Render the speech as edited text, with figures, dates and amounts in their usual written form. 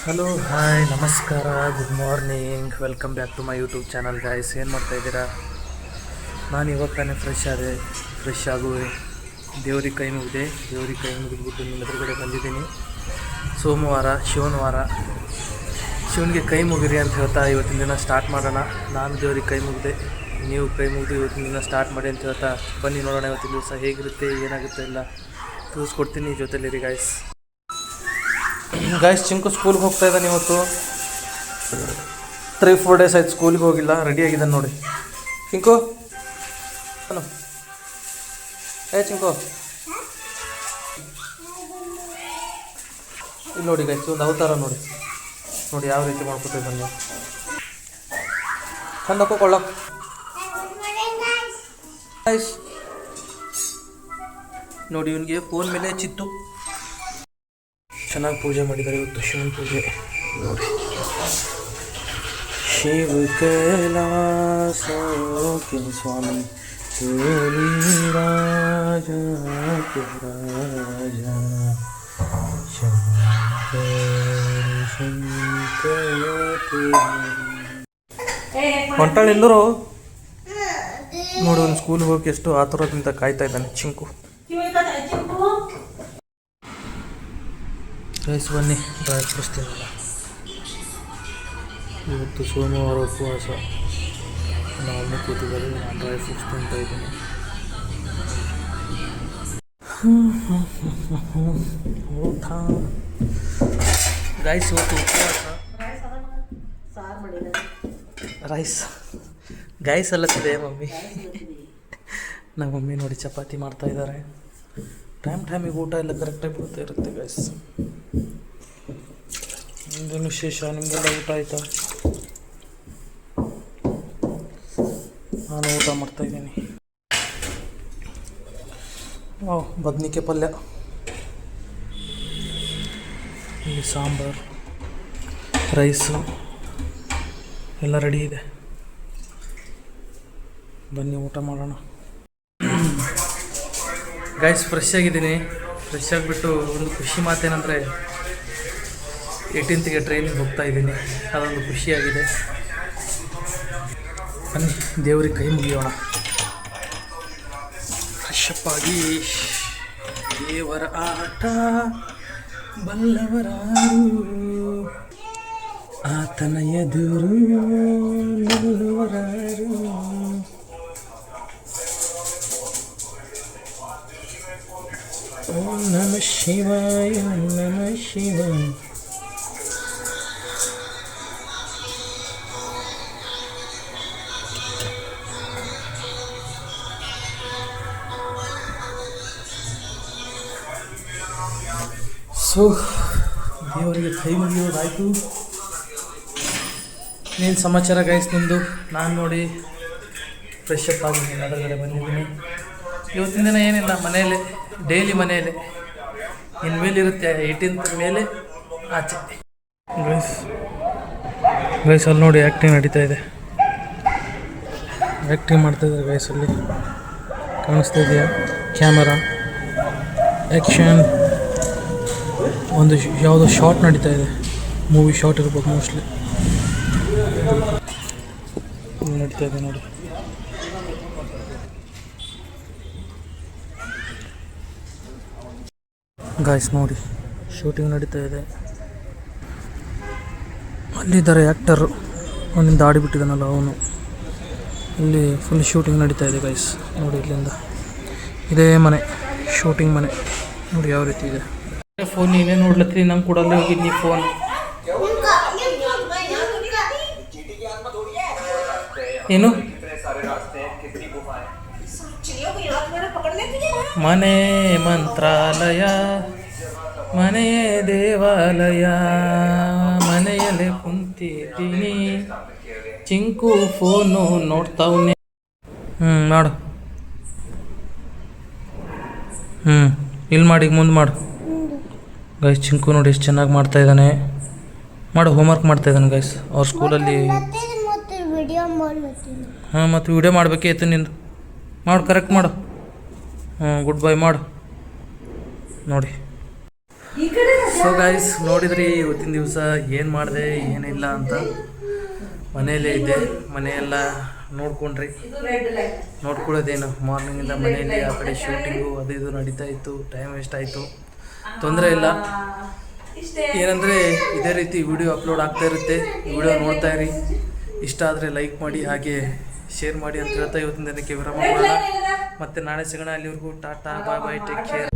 Hello hi ನಮಸ್ಕಾರ good morning welcome back to my YouTube channel guys. ಏನು ಮಾಡ್ತಾಯಿದ್ದೀರಾ? ನಾನು ಇವಾಗ ತಾನೇ ಫ್ರೆಶ್ ಆಗುವೆ, ದೇವ್ರಿಗೆ ಕೈ ಮುಗಿದ್ಬಿಟ್ಟು ನಿಮ್ಮ ಎದುರುಗಡೆ ಬಂದಿದ್ದೀನಿ. ಸೋಮವಾರ ಶಿವನಿಗೆ ಕೈ ಮುಗಿರಿ ಅಂತ ಹೇಳ್ತಾ ಇವತ್ತಿನ ದಿನ ಸ್ಟಾರ್ಟ್ ಮಾಡೋಣ. ನಾನು ದೇವ್ರಿಗೆ ಕೈ ಮುಗಿದೆ, ನೀವು ಕೈ ಮುಗಿದು ಇವತ್ತಿನ ದಿನ ಸ್ಟಾರ್ಟ್ ಮಾಡಿ ಅಂತ ಹೇಳ್ತಾ ಬನ್ನಿ ನೋಡೋಣ ಇವತ್ತಿನ ದಿವಸ ಹೇಗಿರುತ್ತೆ ಏನಾಗುತ್ತೆ ಎಲ್ಲ ತಿಳಿಸ್ಕೊಡ್ತೀನಿ. ಜೊತೆಲಿರಿ ಗಾಯ್ಸ್. ಚಿಂಕು ಸ್ಕೂಲ್ಗೆ ಹೋಗ್ತಾ ಇದ್ದಾನೆ ಇವತ್ತು. 3-4 ಡೇಸ್ ಆಯ್ತು ಸ್ಕೂಲ್ಗೆ ಹೋಗಿಲ್ಲ, ರೆಡಿಯಾಗಿದ್ದಾನೆ ನೋಡಿ. ಚಿಂಕು ಚಿಂಕು ಇಲ್ಲಿ ನೋಡಿ ಗಾಯ್ಸ್, ಒಂದು ಅವತಾರ ನೋಡಿ ಯಾವ ರೀತಿ ಮಾಡ್ಕೊತಾ ಇದ್ದಾನೆ. ಚಂದ ಹಾಕೋಕೊಳ್ಳ ನೋಡಿ, ಇವನಿಗೆ ಫೋನ್ ಮೇಲೆ ಚಿತ್ತು. ಚೆನ್ನಾಗಿ ಪೂಜೆ ಮಾಡಿದ್ದಾರೆ ಇವತ್ತು, ಶಿವನ ಪೂಜೆ ನೋಡಿ. ಶಿವ ಕೈಲಾಸ ಸ್ವಾಮಿ ರಾಜ ಹೊಂಟಾಳೆಲ್ಲರೂ ನೋಡಿ. ಒಂದು ಸ್ಕೂಲ್ಗೆ ಹೋಗಿ ಎಷ್ಟು ಆತುರದಿಂದ ಕಾಯ್ತಾ ಇದ್ದಾನೆ ಚಿಂಕು. ರೈಸ್ ಬನ್ನಿ ಡ್ರೈ ಫ್ರೂಟ್ಸ್ ತಿನ್ನಲ್ಲ. ಇವತ್ತು ಸೋಮವಾರ ಉಪವಾಸ, ನಾವು ಕೂತಿದ್ದಾರೆ, ನಾನು ಡ್ರೈ ಫ್ರೂಟ್ಸ್ ತಿಂತಾ ಇದ್ದೀನಿ. ಗೈಸ್ ಇವತ್ತು ಉಪವಾಸ, ರೈಸ್ ಗೈಸ್ ಅಲ್ಲತ್ತಿದೆ ಮಮ್ಮಿ. ನಮ್ಮ ಮಮ್ಮಿ ನೋಡಿ ಚಪಾತಿ ಮಾಡ್ತಾ ಇದ್ದಾರೆ. ಟೈಮಿಗೆ ಊಟ ಎಲ್ಲ ಕರೆಕ್ಟಾಗಿ ಬರ್ತಾ ಇರುತ್ತೆ ಗೈಸ್. ನಿಮ್ದೇನು ವಿಶೇಷ? ನಿಮಗೆಲ್ಲ ಊಟ ಆಯಿತಾ? ನಾನು ಊಟ ಮಾಡ್ತಾಯಿದ್ದೀನಿ. ಬದ್ನಿಕಾಯಿ ಪಲ್ಯ, ಇಲ್ಲಿ ಸಾಂಬಾರು, ರೈಸು ಎಲ್ಲ ರೆಡಿ ಇದೆ. ಬನ್ನಿ ಊಟ ಮಾಡೋಣ. ಗೈಸ್ ಫ್ರೆಶ್ ಆಗಿದ್ದೀನಿ. ಫ್ರೆಶ್ ಆಗಿಬಿಟ್ಟು ಒಂದು ಖುಷಿ ಮಾತೇನೆಂದರೆ 18th ಟ್ರೈನಿಗೆ ಹೋಗ್ತಾ ಇದ್ದೀನಿ. ಅದೊಂದು ಖುಷಿಯಾಗಿದೆ. ಬನ್ನಿ ದೇವ್ರಿಗೆ ಕೈ ಮುಗಿಯೋಣ. ಫ್ರೆಶಪ್ ಆಗಿ ದೇವರ ಆಟ ಬಲ್ಲವರಾರು, ಆತನ ಎದುರು ನಿಲ್ಲುವರಾರು. ಓಂ ನಮಃ ಶಿವಾಯ, ನಮಃ ಶಿವಾಯ. ಸೊ ದೇವರಿಗೆ ಕೈ ಮುಗಿಯೋದಾಯಿತು. ಏನು ಸಮಾಚಾರ ಗೈಸ್ ನಿಮ್ಮದು? ನಾನು ನೋಡಿ ಫ್ರೆಶಪ್ ಆಗಿದ್ದೀನಿ, ಅದರಗಡೆ ಬಂದಿದ್ದೀನಿ. ಇವತ್ತಿನ ದಿನ ಏನಿಲ್ಲ, ಮನೆಯಲ್ಲೇ ಡೈಲಿ ಮನೆಯಲ್ಲೇ. ಇನ್ಮೇಲಿರುತ್ತೆ 18th ಮೇಲೆ ಆಚೆ. ಗೈಸ್ ಅಲ್ಲಿ ನೋಡಿ ಆ್ಯಕ್ಟಿಂಗ್ ನಡೀತಾ ಇದೆ, ಆ್ಯಕ್ಟಿಂಗ್ ಮಾಡ್ತಾಯಿದ್ದಾರೆ ಗೈಸಲ್ಲಿ. ಕಾಣಿಸ್ತಾ ಇದೆಯಾ? Camera action. ಒಂದು ಯಾವುದೋ ಶಾರ್ಟ್ ನಡೀತಾ ಇದೆ, ಮೂವಿ ಶಾರ್ಟ್ ಇರ್ಬೋದು ಮೋಸ್ಟ್ಲಿ. ನಡೀತಾ ಇದೆ ನೋಡಿ. ಗಾಯ್ಸ್ ನೋಡಿ ಶೂಟಿಂಗ್ ನಡೀತಾ ಇದೆ. ಅಲ್ಲಿದ್ದಾರೆ ಆ್ಯಕ್ಟರು, ಅವನಿಂದ ಆಡಿಬಿಟ್ಟಿದ್ದಾನಲ್ಲ ಅವನು. ಇಲ್ಲಿ ಫುಲ್ ಶೂಟಿಂಗ್ ನಡೀತಾ ಇದೆ ಗೈಸ್ ನೋಡಿ. ಇಲ್ಲಿಂದ ಇದೇ ಮನೆ, ಶೂಟಿಂಗ್ ಮನೆ ನೋಡಿ ಯಾವ ರೀತಿ ಇದೆ. ಫೋನ್ ನೀವೇ ನೋಡ್ಲತ್ತೀನಿ, ನಂಗೆ ಕೂಡ ಅಲ್ಲಿ ಹೋಗಿದ್ನಿ ಫೋನ್. ಏನು ಮನೆ ಮಂತ್ರಾಲಯ, ಮನೆಯೇ ದೇವಾಲಯ, ಮನೆಯಲ್ಲೇ ಕುಂತಿದ್ದೀನಿ, ಚಿಂಕು ಫೋನು ನೋಡ್ತಾವ್ನೆ. ಮಾಡು. ಇಲ್ಲಿ ಮಾಡಿ, ಮುಂದೆ ಮಾಡು ಗೈಸ್. ಚಿಂಕು ನೋಡಿ ಎಷ್ಟು ಚೆನ್ನಾಗಿ ಮಾಡ್ತಾ ಇದ್ದಾನೆ. ಮಾಡು, ಹೋಮ್ವರ್ಕ್ ಮಾಡ್ತಾ ಇದ್ದಾನೆ ಗೈಸ್ ಅವ್ರ ಸ್ಕೂಲಲ್ಲಿ. ಮತ್ತು ವಿಡಿಯೋ ಮಾಡಬೇಕೇ ಇತ್ತು ನಿಂದು. ಮಾಡು, ಕರೆಕ್ಟ್ ಮಾಡು. ಗುಡ್ ಬೈ ಮಾಡು ನೋಡಿ. ಸೊ ಗಾಯ್ಸ್ ನೋಡಿದ್ರಿ ಇವತ್ತಿನ ದಿವಸ ಏನು ಮಾಡಿದೆ ಏನಿಲ್ಲ ಅಂತ. ಮನೆಯಲ್ಲೇ ಇದ್ದೆ, ಮನೆಯೆಲ್ಲ ನೋಡ್ಕೊಂಡ್ರಿ. ನೋಡ್ಕೊಳ್ಳೋದೇನು, ಮಾರ್ನಿಂಗಿಂದ ಮನೆಯಲ್ಲಿ ಆ ಕಡೆ ಶೂಟಿಂಗು ಅದು ಇದು ನಡೀತಾ ಇತ್ತು, ಟೈಮ್ ವೇಸ್ಟ್ ಆಯಿತು. ತೊಂದರೆ ಇಲ್ಲ, ಏನಂದರೆ ಇದೇ ರೀತಿ ವಿಡಿಯೋ ಅಪ್ಲೋಡ್ ಆಗ್ತಾ ಇರುತ್ತೆ. ವಿಡಿಯೋ ನೋಡ್ತಾ ಇರಿ, ಇಷ್ಟ ಆದರೆ ಲೈಕ್ ಮಾಡಿ ಹಾಗೆ ಶೇರ್ ಮಾಡಿ ಅಂತ ಹೇಳ್ತಾ ಇವತ್ತಿನ ದಿನಕ್ಕೆ ವಿರಾಮ ಕೊಡೋಣ. ಮತ್ತೆ ನಾಳೆ ಸಿಗೋಣ. ಅಲ್ಲಿವರೆಗೂ ಟಾಟಾ, ಬಾಯ್ ಬಾಯ್, ಟೇಕ್ ಕೇರ್.